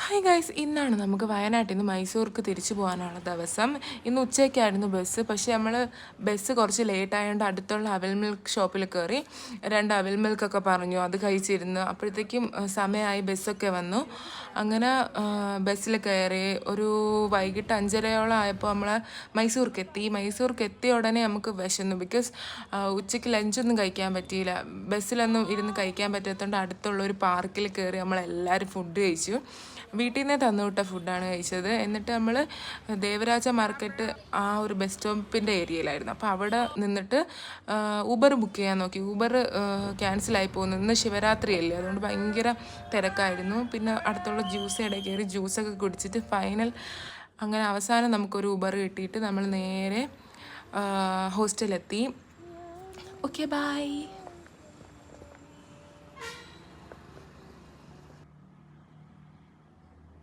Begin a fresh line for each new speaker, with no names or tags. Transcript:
Hi guys, ഇന്നാണ് നമുക്ക് വയനാട്ടിൽ നിന്ന് മൈസൂർക്ക് തിരിച്ചു പോകാനുള്ള ദിവസം. ഇന്ന് ഉച്ചയ്ക്കായിരുന്നു ബസ്. പക്ഷേ നമ്മൾ ബസ് കുറച്ച് ലേറ്റ് ആയതുകൊണ്ട് അടുത്തുള്ള അവിൽ മിൽക്ക് ഷോപ്പിൽ കയറി 2 അവിൽ മിൽക്കൊക്കെ പറഞ്ഞു. അത് കഴിച്ചിരുന്നു. അപ്പോഴത്തേക്കും സമയമായി, ബസ്സൊക്കെ വന്നു. അങ്ങനെ ബസ്സിൽ കയറി ഒരു വൈകിട്ട് 5:30 ആയപ്പോൾ നമ്മൾ മൈസൂർക്ക് എത്തിയ ഉടനെ നമുക്ക് വിശന്നു. ബിക്കോസ് ഉച്ചയ്ക്ക് ലഞ്ചൊന്നും കഴിക്കാൻ പറ്റിയില്ല. ബസ്സിലൊന്നും ഇരുന്ന് കഴിക്കാൻ പറ്റാത്തതുകൊണ്ട് അടുത്തുള്ള ഒരു പാർക്കിൽ കയറി നമ്മളെല്ലാവരും ഫുഡ് കഴിച്ചു. വീട്ടിൽ നിന്ന് തന്നുവിട്ട ഫുഡാണ് കഴിച്ചത്. എന്നിട്ട് നമ്മൾ ദേവരാജ മാർക്കറ്റ് ആ ഒരു ബസ് സ്റ്റോപ്പിൻ്റെ ഏരിയയിലായിരുന്നു. അപ്പോൾ അവിടെ നിന്നിട്ട് ഊബർ ബുക്ക് ചെയ്യാൻ നോക്കി. ഊബർ ക്യാൻസലായി പോകുന്നു. ഇന്ന് ശിവരാത്രി അല്ലേ, അതുകൊണ്ട് ഭയങ്കര തിരക്കായിരുന്നു. പിന്നെ അടുത്തുള്ള ജ്യൂസ് കടയിൽ കയറി ജ്യൂസൊക്കെ കുടിച്ചിട്ട് അങ്ങനെ അവസാനം നമുക്കൊരു ഊബർ കിട്ടിയിട്ട് നമ്മൾ നേരെ ഹോസ്റ്റലെത്തി. Okay, by.